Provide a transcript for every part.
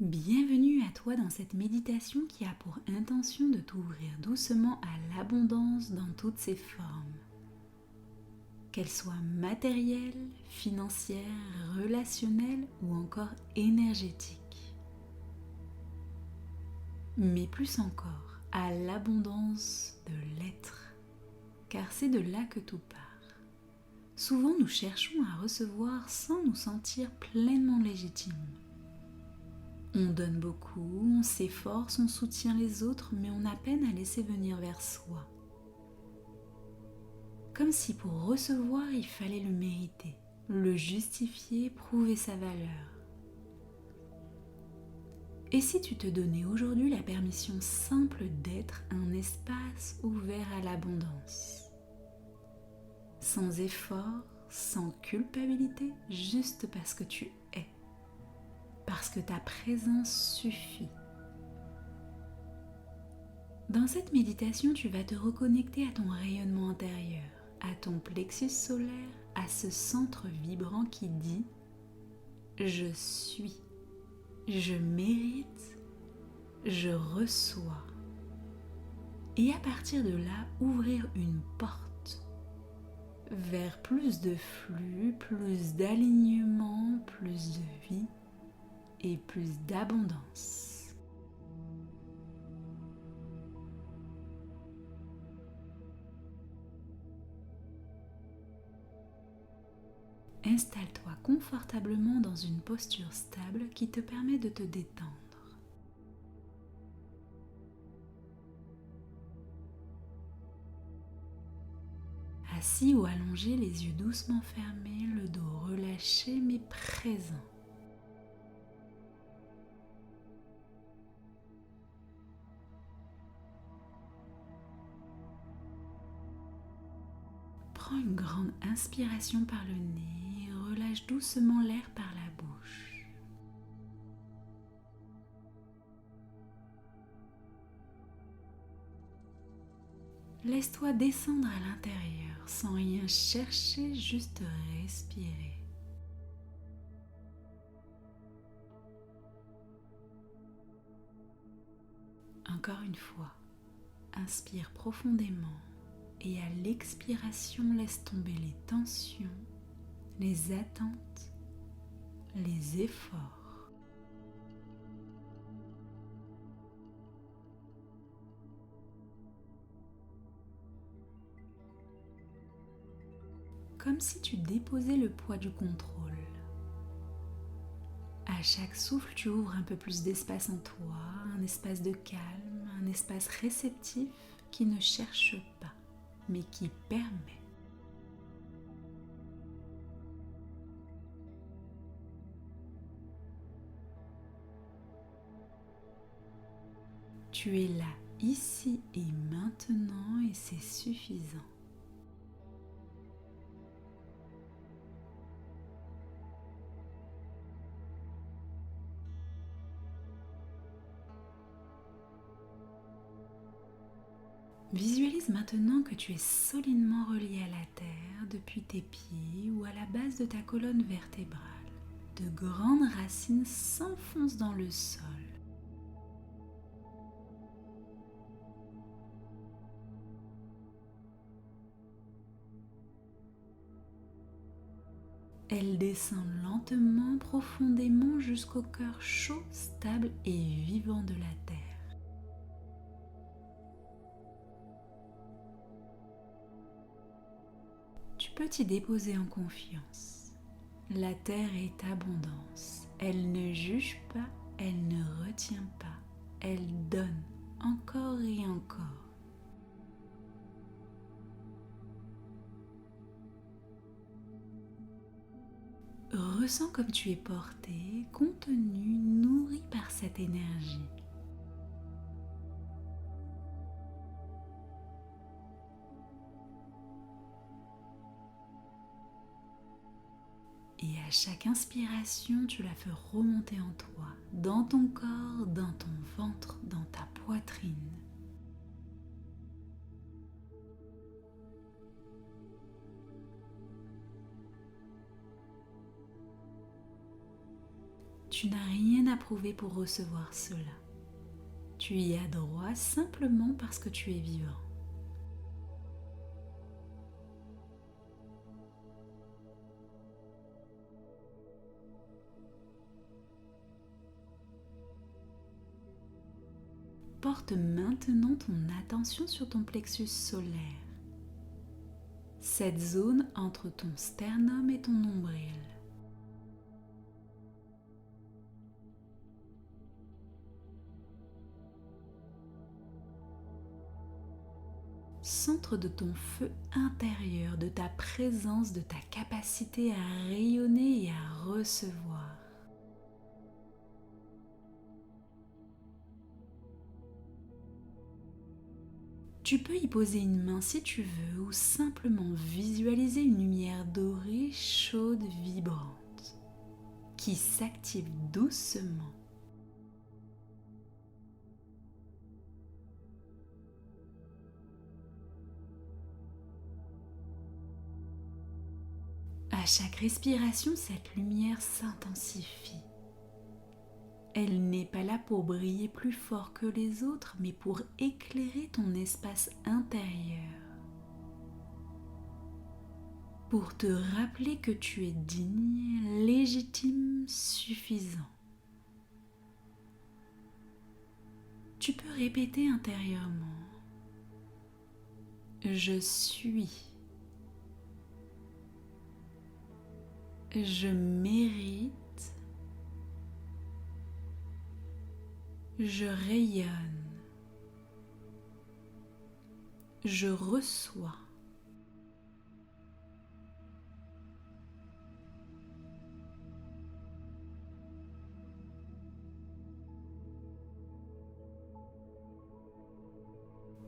Bienvenue à toi dans cette méditation qui a pour intention de t'ouvrir doucement à l'abondance dans toutes ses formes. Qu'elle soit matérielle, financière, relationnelle ou encore énergétique. Mais plus encore, à l'abondance de l'être, car c'est de là que tout part. Souvent nous cherchons à recevoir sans nous sentir pleinement légitimes. On donne beaucoup, on s'efforce, on soutient les autres, mais on a peine à laisser venir vers soi. Comme si pour recevoir, il fallait le mériter, le justifier, prouver sa valeur. Et si tu te donnais aujourd'hui la permission simple d'être un espace ouvert à l'abondance, sans effort, sans culpabilité, juste parce que tu es. Parce que ta présence suffit. Dans cette méditation, tu vas te reconnecter à ton rayonnement intérieur, à ton plexus solaire, à ce centre vibrant qui dit « Je suis, je mérite, je reçois ». Et à partir de là, ouvrir une porte vers plus de flux, plus d'alignement, plus de vie et plus d'abondance. Installe-toi confortablement dans une posture stable qui te permet de te détendre. Assis ou allongé, les yeux doucement fermés, le dos relâché mais présent. Prends une grande inspiration par le nez et relâche doucement l'air par la bouche. Laisse-toi descendre à l'intérieur sans rien chercher, juste respirer. Encore une fois, inspire profondément et à l'expiration, laisse tomber les tensions, les attentes, les efforts. Comme si tu déposais le poids du contrôle. À chaque souffle, tu ouvres un peu plus d'espace en toi, un espace de calme, un espace réceptif qui ne cherche pas, mais qui permet. Tu es là, ici et maintenant, et c'est suffisant. Visualise maintenant que tu es solidement relié à la terre depuis tes pieds ou à la base de ta colonne vertébrale. De grandes racines s'enfoncent dans le sol. Elles descendent lentement, profondément jusqu'au cœur chaud, stable et vivant de la terre. Tu peux t'y déposer en confiance. La terre est abondance. Elle ne juge pas, elle ne retient pas. Elle donne encore et encore. Ressens comme tu es porté, contenu, nourri par cette énergie. Et à chaque inspiration, tu la fais remonter en toi, dans ton corps, dans ton ventre, dans ta poitrine. Tu n'as rien à prouver pour recevoir cela. Tu y as droit simplement parce que tu es vivant. Porte maintenant ton attention sur ton plexus solaire, cette zone entre ton sternum et ton nombril. Centre de ton feu intérieur, de ta présence, de ta capacité à rayonner et à recevoir. Tu peux y poser une main si tu veux ou simplement visualiser une lumière dorée, chaude, vibrante, qui s'active doucement. À chaque respiration, cette lumière s'intensifie. Elle n'est pas là pour briller plus fort que les autres, mais pour éclairer ton espace intérieur. Pour te rappeler que tu es digne, légitime, suffisant. Tu peux répéter intérieurement. Je suis. Je mérite. Je rayonne. Je reçois.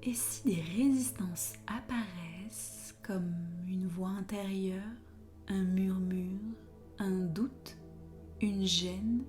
Et si des résistances apparaissent comme une voix intérieure, un murmure, un doute, une gêne,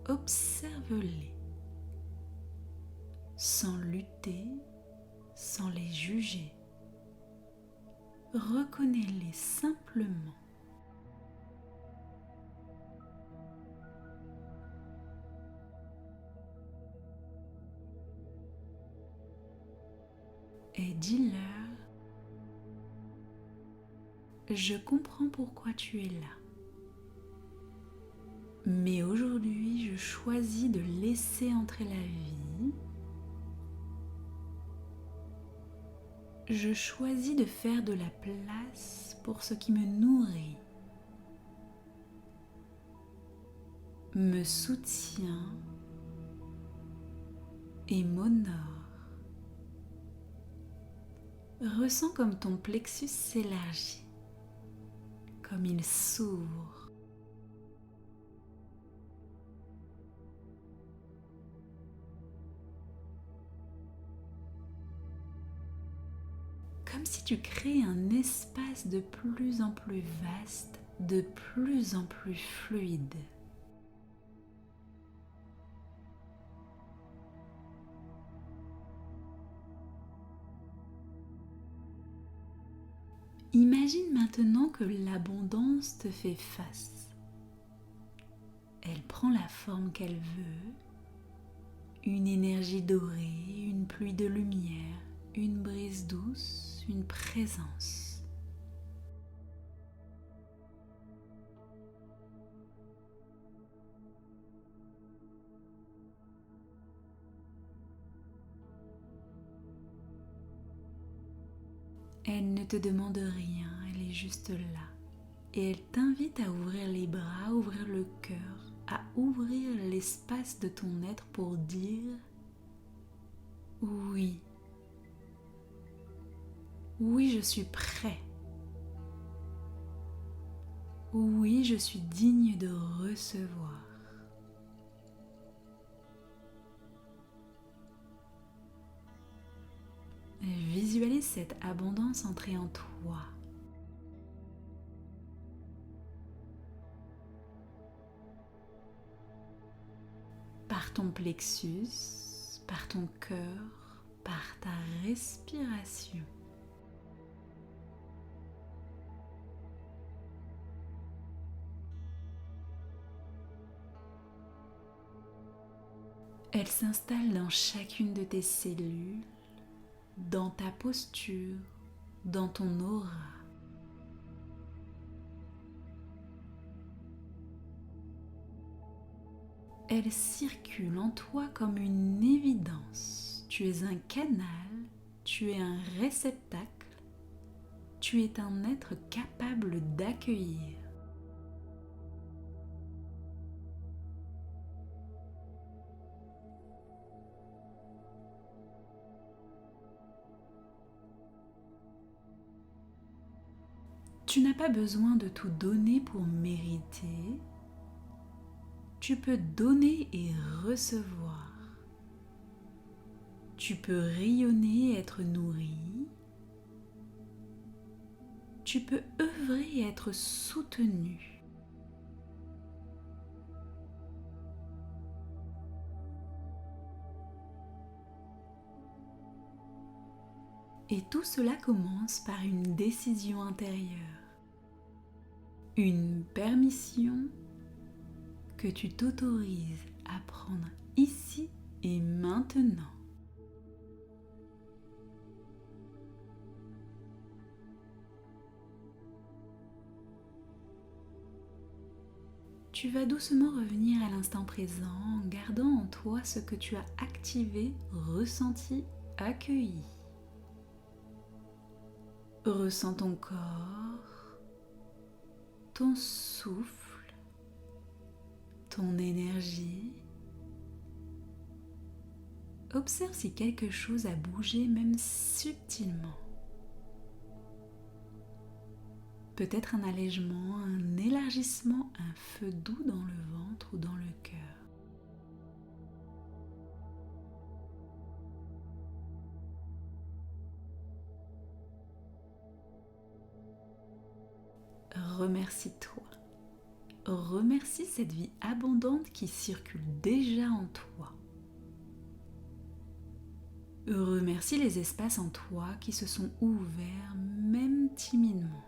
observe-les, sans lutter, sans les juger. Reconnais-les simplement. Et dis-leur, je comprends pourquoi tu es là. Mais aujourd'hui, je choisis de laisser entrer la vie. Je choisis de faire de la place pour ce qui me nourrit, me soutient et m'honore. Ressens comme ton plexus s'élargit, comme il s'ouvre. Comme si tu crées un espace de plus en plus vaste, de plus en plus fluide. Imagine maintenant que l'abondance te fait face. Elle prend la forme qu'elle veut, une énergie dorée, une pluie de lumière, une brise douce, une présence. Elle ne te demande rien, elle est juste là. Et elle t'invite à ouvrir les bras, à ouvrir le cœur, à ouvrir l'espace de ton être pour dire oui. Oui, je suis prêt. Oui, je suis digne de recevoir. Visualise cette abondance entrer en toi. Par ton plexus, par ton cœur, par ta respiration. Elle s'installe dans chacune de tes cellules, dans ta posture, dans ton aura. Elle circule en toi comme une évidence. Tu es un canal, tu es un réceptacle, tu es un être capable d'accueillir. Tu n'as pas besoin de tout donner pour mériter. Tu peux donner et recevoir. Tu peux rayonner et être nourri. Tu peux œuvrer et être soutenu. Et tout cela commence par une décision intérieure. Une permission que tu t'autorises à prendre ici et maintenant. Tu vas doucement revenir à l'instant présent en gardant en toi ce que tu as activé, ressenti, accueilli. Ressens ton corps, ton souffle, ton énergie. Observe si quelque chose a bougé même subtilement. Peut-être un allègement, un élargissement, un feu doux dans le ventre ou dans le cœur. Remercie-toi. Remercie cette vie abondante qui circule déjà en toi. Remercie les espaces en toi qui se sont ouverts, même timidement.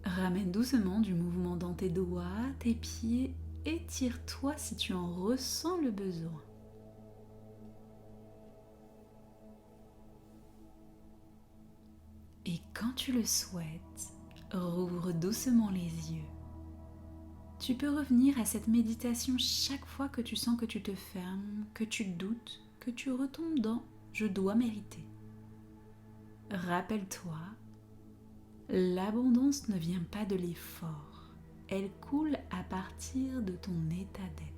Ramène doucement du mouvement dans tes doigts, tes pieds, étire-toi si tu en ressens le besoin. Et quand tu le souhaites, rouvre doucement les yeux. Tu peux revenir à cette méditation chaque fois que tu sens que tu te fermes, que tu doutes, que tu retombes dans « je dois mériter ». Rappelle-toi, l'abondance ne vient pas de l'effort, elle coule à partir de ton état d'être.